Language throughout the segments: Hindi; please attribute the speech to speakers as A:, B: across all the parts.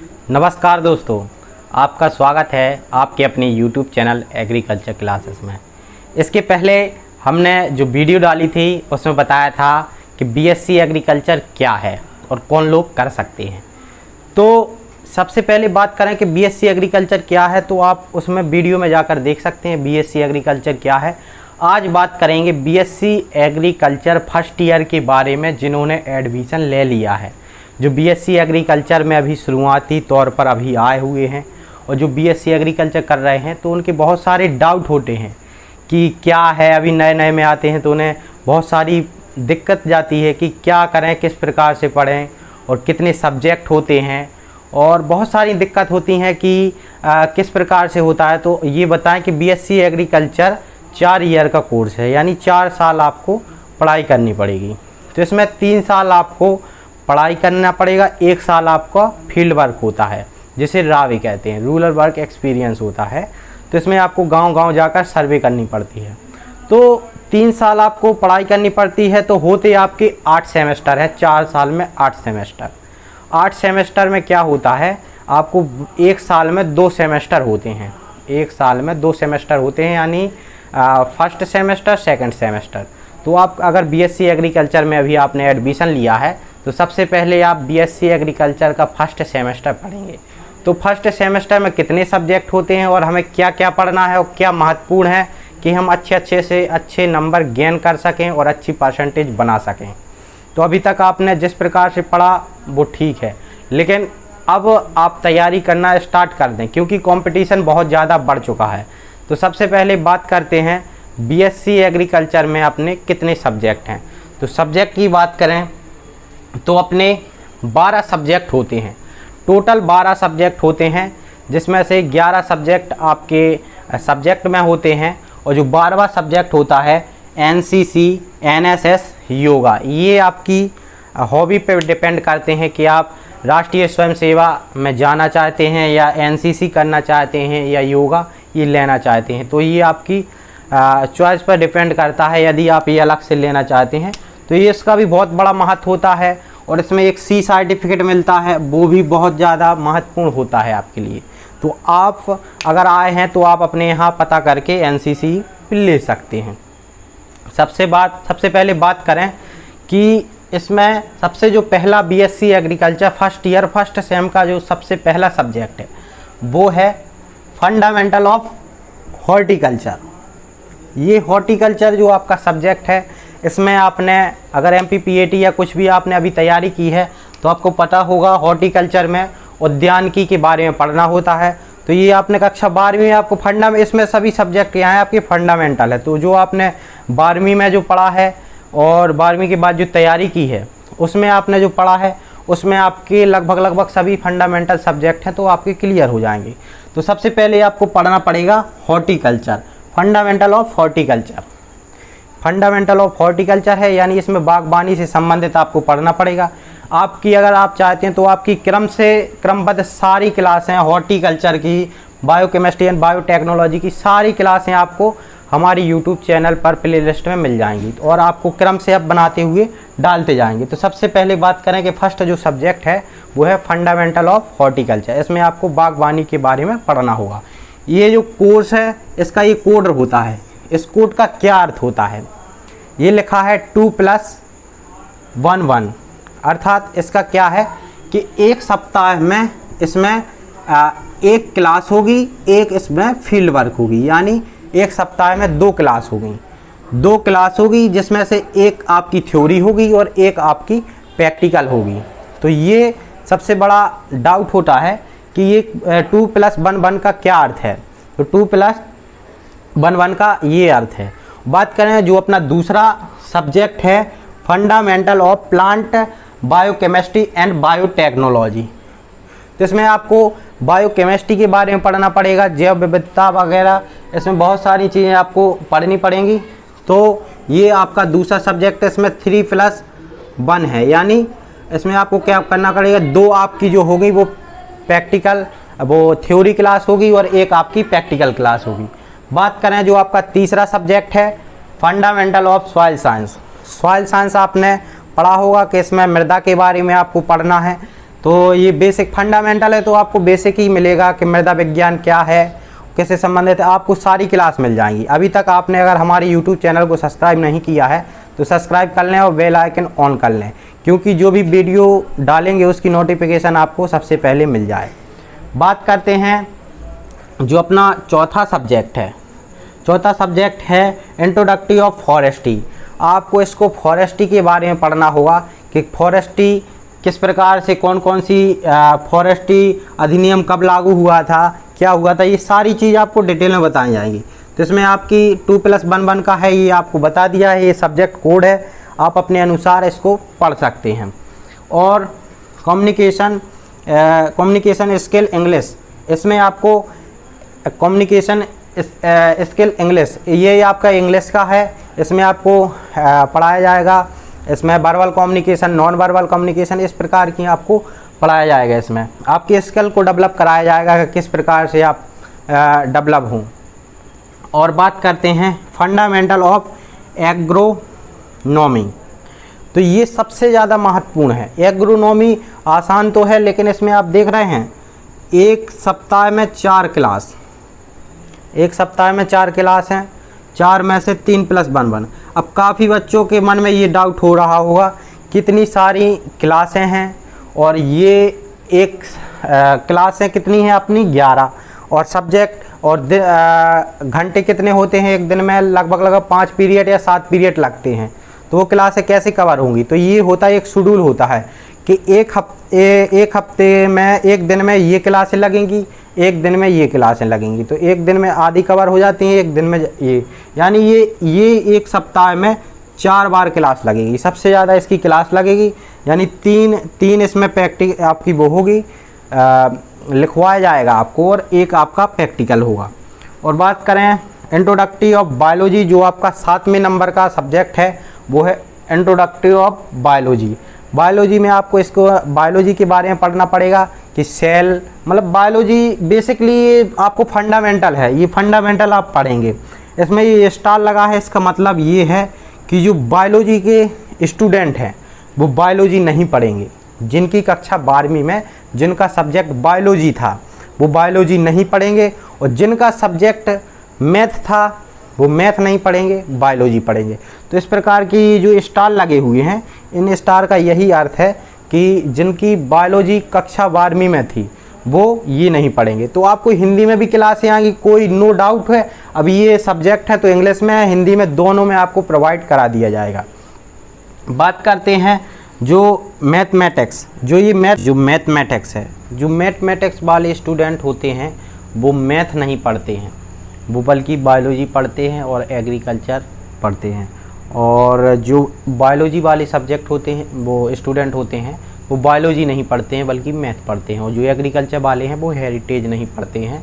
A: नमस्कार दोस्तों, आपका स्वागत है आपके अपने YouTube चैनल एग्रीकल्चर क्लासेस में। इसके पहले हमने जो वीडियो डाली थी उसमें बताया था कि बीएससी एग्रीकल्चर क्या है और कौन लोग कर सकते हैं। तो सबसे पहले बात करें कि बीएससी एग्रीकल्चर क्या है, तो आप उसमें वीडियो में जाकर देख सकते हैं बीएससी एग्रीकल्चर क्या है। आज बात करेंगे बीएससी एग्रीकल्चर फर्स्ट ईयर के बारे में जिन्होंने एडमिशन ले लिया है, जो बीएससी एग्रीकल्चर में अभी शुरुआती तौर पर अभी आए हुए हैं और जो बीएससी एग्रीकल्चर कर रहे हैं, तो उनके बहुत सारे डाउट होते हैं कि क्या है। अभी नए नए में आते हैं तो उन्हें बहुत सारी दिक्कत जाती है कि क्या करें, किस प्रकार से पढ़ें और कितने सब्जेक्ट होते हैं, और बहुत सारी दिक्कत होती हैं कि किस प्रकार से होता है। तो ये बताएं कि बीएससी एग्रीकल्चर 4 ईयर का कोर्स है, यानी 4 साल आपको पढ़ाई करनी पड़ेगी। तो इसमें 3 साल आपको पढ़ाई करना पड़ेगा, 1 साल आपका फील्ड वर्क होता है जिसे रावी कहते हैं, रूरल वर्क एक्सपीरियंस होता है। तो इसमें आपको गांव-गांव जाकर सर्वे करनी पड़ती है। तो 3 साल आपको पढ़ाई करनी पड़ती है। तो होते आपके 8 सेमेस्टर है, 4 साल में 8 सेमेस्टर। 8 सेमेस्टर में क्या होता है, आपको 1 साल में 2 सेमेस्टर होते हैं। 1 साल में 2 सेमेस्टर होते हैं, यानी फर्स्ट सेमेस्टर, सेकंड सेमेस्टर। तो आप अगर बीएससी एग्रीकल्चर में अभी आपने एडमिशन लिया है तो सबसे पहले आप बीएससी एग्रीकल्चर का फर्स्ट सेमेस्टर पढ़ेंगे। तो फर्स्ट सेमेस्टर में कितने सब्जेक्ट होते हैं और हमें क्या क्या पढ़ना है और क्या महत्वपूर्ण है कि हम अच्छे नंबर गेन कर सकें और अच्छी परसेंटेज बना सकें। तो अभी तक आपने जिस प्रकार से पढ़ा वो ठीक है, लेकिन अब आप तैयारी करना स्टार्ट कर दें क्योंकि कंपटीशन बहुत ज़्यादा बढ़ चुका है। तो सबसे पहले बात करते हैं बीएससी एग्रीकल्चर में अपने कितने सब्जेक्ट हैं। तो सब्जेक्ट की बात करें तो अपने 12 सब्जेक्ट होते हैं, टोटल 12 सब्जेक्ट होते हैं, जिसमें से 11 सब्जेक्ट आपके सब्जेक्ट में होते हैं और जो 12वां सब्जेक्ट होता है एनसीसी, एनएसएस, योगा। ये आपकी हॉबी पे डिपेंड करते हैं कि आप राष्ट्रीय स्वयं सेवा में जाना चाहते हैं या एनसीसी करना चाहते हैं या योगा ये लेना चाहते हैं। तो ये आपकी चॉइस पर डिपेंड करता है। यदि आप ये अलग से लेना चाहते हैं तो ये इसका भी बहुत बड़ा महत्व होता है और इसमें एक सी सर्टिफिकेट मिलता है, वो भी बहुत ज़्यादा महत्वपूर्ण होता है आपके लिए। तो आप अगर आए हैं तो आप अपने यहाँ पता करके एनसीसी ले सकते हैं। सबसे पहले बात करें कि इसमें सबसे जो पहला BSc agriculture first year first sem का जो सबसे पहला सब्जेक्ट है वो है फंडामेंटल ऑफ हॉर्टिकल्चर। ये हॉर्टिकल्चर जो आपका सब्जेक्ट है, इसमें आपने अगर एमपीपीएटी या कुछ भी आपने अभी तैयारी की है तो आपको पता होगा हॉर्टिकल्चर में उद्यानिकी के बारे में पढ़ना होता है। तो ये आपने कक्षा 12वीं में आपको इसमें सभी सब्जेक्ट यहाँ आपके फंडामेंटल है। तो जो आपने 12वीं में जो पढ़ा है और 12वीं के बाद जो तैयारी की है उसमें आपने जो पढ़ा है उसमें आपके लगभग सभी फंडामेंटल सब्जेक्ट हैं, तो आपके क्लियर हो जाएंगे। तो सबसे पहले आपको पढ़ना पड़ेगा horticulture, fundamental of horticulture. Fundamental of horticulture है, यानी इसमें बागवानी से संबंधित आपको पढ़ना पड़ेगा। आपकी अगर आप चाहते हैं तो आपकी क्रमबद्ध सारी क्लासें हॉर्टिकल्चर की, बायोकेमिस्ट्री एंड बायोटेक्नोलॉजी की सारी क्लासें आपको हमारी यूट्यूब चैनल पर प्लेलिस्ट में मिल जाएंगी और आपको क्रम से अब बनाते हुए डालते जाएंगे। तो सबसे पहले बात करें कि फर्स्ट जो सब्जेक्ट है वो है फंडामेंटल ऑफ हॉर्टिकल्चर। इसमें आपको बागवानी के बारे में पढ़ना होगा। ये जो कोर्स है इसका ये कोड होता है। इस कोड का क्या अर्थ होता है, ये लिखा है 2+1 अर्थात इसका क्या है कि एक सप्ताह में इसमें एक क्लास होगी, एक इसमें फील्ड वर्क होगी, यानी एक सप्ताह में 2 क्लास होगी। 2 क्लास होगी जिसमें से एक आपकी थ्योरी होगी और एक आपकी प्रैक्टिकल होगी। तो ये सबसे बड़ा डाउट होता है कि ये 2+1 का क्या अर्थ है। तो 2+1 का ये अर्थ है। बात करें जो अपना दूसरा सब्जेक्ट है fundamental of plant biochemistry and biotechnology. तो इसमें आपको बायोकेमिस्ट्री के बारे में पढ़ना पड़ेगा, जैव विविधता वगैरह, इसमें बहुत सारी चीज़ें आपको पढ़नी पड़ेंगी। तो ये आपका दूसरा सब्जेक्ट है, इसमें 3+1 है, यानी इसमें आपको क्या करना पड़ेगा, 2 आपकी जो होगी वो प्रैक्टिकल, वो थ्योरी क्लास होगी और एक आपकी प्रैक्टिकल क्लास होगी। बात करें जो आपका तीसरा सब्जेक्ट है fundamental of soil science. Soil science आपने पढ़ा होगा कि इसमें मृदा के बारे में आपको पढ़ना है, तो ये बेसिक फंडामेंटल है, तो आपको बेसिक ही मिलेगा कि मृदा विज्ञान क्या है, कैसे संबंधित है, आपको सारी क्लास मिल जाएंगी। अभी तक आपने अगर हमारे यूट्यूब चैनल को सब्सक्राइब नहीं किया है तो सब्सक्राइब कर लें और बेल आइकन ऑन कर लें, क्योंकि जो भी वीडियो डालेंगे उसकी नोटिफिकेशन आपको सबसे पहले मिल जाए। बात करते हैं जो अपना चौथा सब्जेक्ट है। चौथा सब्जेक्ट है इंट्रोडक्टरी ऑफ फॉरेस्ट्री। आपको इसको फॉरेस्ट्री के बारे में पढ़ना होगा कि फॉरेस्ट्री किस प्रकार से, कौन कौन सी फॉरेस्ट्री अधिनियम कब लागू हुआ था, क्या हुआ था, ये सारी चीज़ आपको डिटेल में बताई जाएंगी। तो इसमें आपकी 2+1 का है, ये आपको बता दिया है, ये सब्जेक्ट कोड है, आप अपने अनुसार इसको पढ़ सकते हैं। और कम्युनिकेशन स्किल इंग्लिश, इसमें आपको कम्युनिकेशन स्किल इंग्लिश, ये आपका इंग्लिश का है, इसमें आपको पढ़ाया जाएगा। इसमें verbal communication, non verbal communication, इस प्रकार की आपको पढ़ाया जाएगा। इसमें आपकी स्किल को डेवलप कराया जाएगा कि किस प्रकार से आप डेवलप हों। और बात करते हैं फंडामेंटल ऑफ एग्रोनॉमी, तो ये सबसे ज़्यादा महत्वपूर्ण है। एग्रोनॉमी आसान तो है, लेकिन इसमें आप देख रहे हैं एक सप्ताह में 4 क्लास, एक सप्ताह में 4 क्लास हैं, 4 में से 3+1। अब काफ़ी बच्चों के मन में ये डाउट हो रहा होगा कितनी सारी क्लासें हैं, और ये एक क्लासें कितनी हैं अपनी 11, और सब्जेक्ट और घंटे कितने होते हैं एक दिन में, लगभग 5 पीरियड या 7 पीरियड लगते हैं। तो वो क्लासें कैसे कवर होंगी, तो ये होता है एक शेड्यूल होता है कि एक हफ्ते में, एक दिन में ये क्लासें लगेंगी, एक दिन में ये क्लासें लगेंगी, तो एक दिन में आधी कवर हो जाती हैं, एक दिन में ये, यानी ये एक सप्ताह में 4 बार क्लास लगेगी, सबसे ज़्यादा इसकी क्लास लगेगी। यानी तीन इसमें प्रैक्टिक आपकी वो होगी, लिखवाया जाएगा आपको, और एक आपका प्रैक्टिकल होगा। और बात करें इंट्रोडक्टरी ऑफ बायोलॉजी, जो आपका 7वें नंबर का सब्जेक्ट है, वो है इंट्रोडक्टरी ऑफ बायोलॉजी। बायोलॉजी में आपको इसको बायोलॉजी के बारे में पढ़ना पड़ेगा कि सेल, मतलब बायोलॉजी बेसिकली आपको फंडामेंटल है, ये फंडामेंटल आप पढ़ेंगे। इसमें ये स्टार लगा है, इसका मतलब ये है कि जो बायोलॉजी के स्टूडेंट हैं वो बायोलॉजी नहीं पढ़ेंगे। जिनकी कक्षा 12वीं में जिनका सब्जेक्ट बायोलॉजी था वो बायोलॉजी नहीं पढ़ेंगे, और जिनका सब्जेक्ट मैथ था वो मैथ नहीं पढ़ेंगे, बायोलॉजी पढ़ेंगे। तो इस प्रकार की जो स्टार लगे हुए हैं, इन स्टार का यही अर्थ है कि जिनकी बायोलॉजी कक्षा 12वीं में थी वो ये नहीं पढ़ेंगे। तो आपको हिंदी में भी क्लासें आएंगी, कोई नो डाउट है। अब ये सब्जेक्ट है तो इंग्लिश में है, हिंदी में, दोनों में आपको प्रोवाइड करा दिया जाएगा। बात करते हैं जो मैथमेटिक्स, जो मैथमेटिक्स है, जो मैथमेटिक्स वाले स्टूडेंट होते हैं वो मैथ नहीं पढ़ते हैं, वो बल्कि बायोलॉजी पढ़ते हैं और एग्रीकल्चर पढ़ते हैं। और जो बायोलॉजी वाले सब्जेक्ट होते हैं, वो स्टूडेंट होते हैं, वो बायोलॉजी नहीं पढ़ते हैं बल्कि मैथ पढ़ते हैं। और जो एग्रीकल्चर वाले हैं वो हेरिटेज नहीं पढ़ते हैं,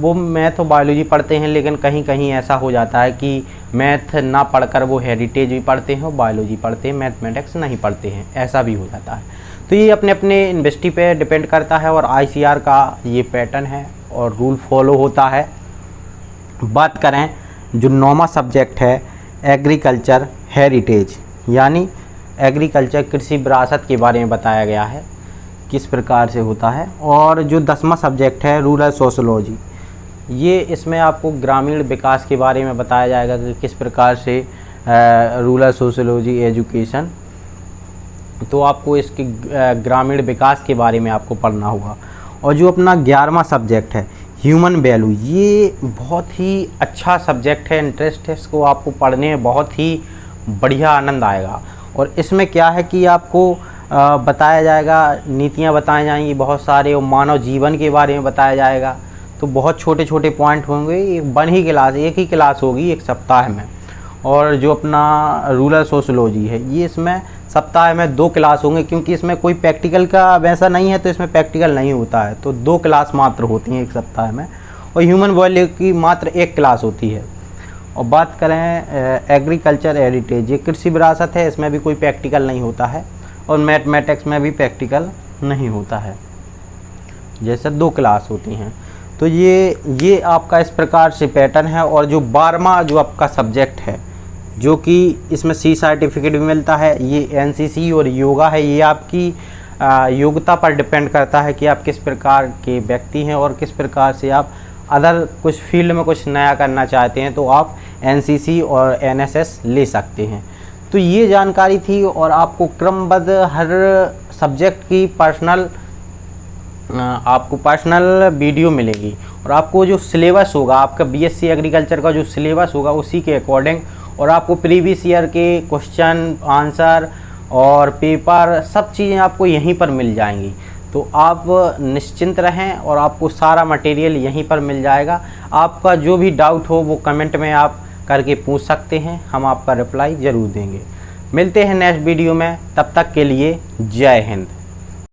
A: वो मैथ और बायोलॉजी पढ़ते हैं। लेकिन कहीं कहीं ऐसा हो जाता है कि मैथ ना पढ़कर वो हेरिटेज भी पढ़ते हैं और बायोलॉजी पढ़ते हैं, मैथमेटिक्स नहीं पढ़ते हैं, ऐसा भी हो जाता है। तो ये अपने अपने यूनिवर्सिटी पे डिपेंड करता है, और ICAR का ये पैटर्न है और रूल फॉलो होता है। बात करें जो 9वां सब्जेक्ट है एग्रीकल्चर हेरिटेज, यानी एग्रीकल्चर कृषि विरासत के बारे में बताया गया है किस प्रकार से होता है। और जो 10वां सब्जेक्ट है रूरल सोशोलॉजी, ये इसमें आपको ग्रामीण विकास के बारे में बताया जाएगा कि किस प्रकार से रूरल सोशोलॉजी एजुकेशन, तो आपको इसके ग्रामीण विकास के बारे में आपको पढ़ना होगा। और जो अपना 11वां सब्जेक्ट है ह्यूमन वैल्यू, ये बहुत ही अच्छा सब्जेक्ट है, इंटरेस्ट है, इसको आपको पढ़ने में बहुत ही बढ़िया आनंद आएगा। और इसमें क्या है कि आपको बताया जाएगा, नीतियाँ बताई जाएंगी बहुत सारे, और मानव जीवन के बारे में बताया जाएगा। तो बहुत छोटे छोटे पॉइंट होंगे, एक ही क्लास होगी एक सप्ताह में। और जो अपना रूरल सोशोलॉजी है, ये इसमें सप्ताह में 2 क्लास होंगे, क्योंकि इसमें कोई प्रैक्टिकल का वैसा नहीं है, तो इसमें प्रैक्टिकल नहीं होता है, तो 2 क्लास मात्र होती हैं एक सप्ताह में। और ह्यूमन वैल्यू की मात्र 1 क्लास होती है। और बात करें एग्रीकल्चर हेरिटेज, ये कृषि विरासत है, इसमें भी कोई प्रैक्टिकल नहीं होता है, और मैथमेटिक्स में भी प्रैक्टिकल नहीं होता है, जैसे 2 क्लास होती हैं। तो ये आपका इस प्रकार से पैटर्न है। और जो 12वां जो आपका सब्जेक्ट है, जो कि इसमें C सर्टिफिकेट भी मिलता है, ये NCC और योगा है, ये आपकी योग्यता पर डिपेंड करता है कि आप किस प्रकार के व्यक्ति हैं और किस प्रकार से आप अदर कुछ फील्ड में कुछ नया करना चाहते हैं तो आप एनसीसी और एनएसएस ले सकते हैं। तो ये जानकारी थी और आपको क्रमबद्ध हर सब्जेक्ट की आपको पर्सनल वीडियो मिलेगी और आपको जो सिलेबस होगा आपका बीएससी एग्रीकल्चर का जो सिलेबस होगा उसी के अकॉर्डिंग, और आपको प्रीवियस ईयर के क्वेश्चन आंसर और पेपर सब चीज़ें आपको यहीं पर मिल जाएंगी। तो आप निश्चिंत रहें और आपको सारा मटेरियल यहीं पर मिल जाएगा। आपका जो भी डाउट हो वो कमेंट में आप करके पूछ सकते हैं, हम आपका रिप्लाई ज़रूर देंगे। मिलते हैं नेक्स्ट वीडियो में, तब तक के लिए जय हिंद।